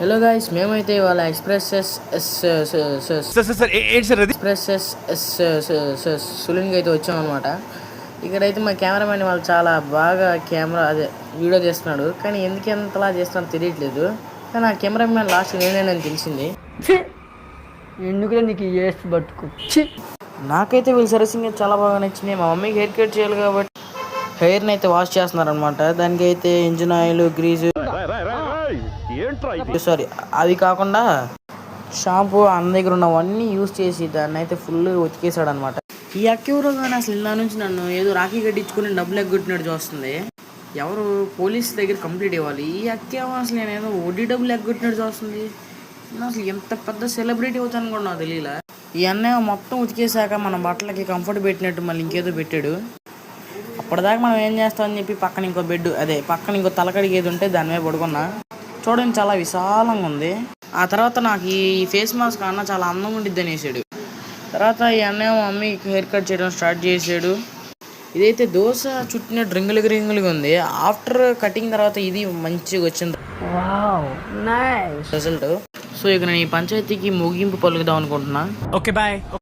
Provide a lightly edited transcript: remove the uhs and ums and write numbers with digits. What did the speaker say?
Hello guys, మేమైతే ఇవాళ సులున్గా అయితే వచ్చామన్నమాట. ఇక్కడైతే మా కెమెరామెన్ వాళ్ళు చాలా బాగా వీడియో తీస్తున్నాడు. కానీ ఎందుకు ఎంతలా చేస్తున్నాడో తెలియట్లేదు. కానీ ఆ కెమెరామెన్ లాస్ట్ నేనేనని తెలిసింది. ఎందుకులే నీకు చేసి పట్టుకు. నాకైతే వీళ్ళు సర్వీసింగ్ చాలా బాగా నచ్చింది. మా మమ్మీకి హెయిర్ కట్ చేయాలి కాబట్టి హెయిర్ని అయితే వాష్ చేస్తున్నారనమాట. దానికి అయితే ఇంజిన్ ఆయిల్, గ్రీజు, సారీ అవి కాకుండా షాంపూ అన్న దగ్గర ఉన్నవన్నీ యూజ్ చేసి దాన్ని అయితే ఫుల్ ఉతికేసాడు అనమాట. ఈ అక్కెవరో కానీ అసలు ఇలా నుంచి నన్ను ఏదో రాఖీ కట్టించుకుని డబ్బులు ఎగ్గొట్టినట్టు చూస్తుంది. ఎవరు పోలీస్ దగ్గర కంప్లీట్ ఇవ్వాలి. ఈ అక్కేమో అసలు నేను ఏదో వడ్డీ డబ్బులు ఎగ్గొట్టినట్టు చూస్తుంది. నేను అసలు ఎంత పెద్ద సెలబ్రిటీ అవుతాను కూడా నాకు తెలియలే. ఈ అన్నయ్య మొత్తం ఉతికేసాక మన బట్టలకి కంఫర్ట్ పెట్టినట్టు మళ్ళీ ఇంకేదో పెట్టాడు. అప్పటిదాకా మనం ఏం చేస్తామని చెప్పి పక్కన ఇంకో బెడ్, పక్కన ఇంకో తలకడికి ఏది ఉంటే దాని మీద పడుకున్నా. చూడండి చాలా విశాలంగా ఉంది. ఆ తర్వాత నాకు ఈ ఫేస్ మాస్క్ అన్న చాలా అందంగా ఉండిద్ది అనేసాడు. తర్వాత ఈ అన్నయ్య మా మమ్మీకి హెయిర్ కట్ చేయడం స్టార్ట్ చేసాడు. ఇదైతే దోశ చుట్టినట్టు రింగులుగా ఉంది. ఆఫ్టర్ కటింగ్ తర్వాత ఇది మంచిగా వచ్చింది రిజల్ట్. సో ఇక నేను ఈ పంచాయతీకి ముగింపు పలుకుదాం అనుకుంటున్నా. Okay bye.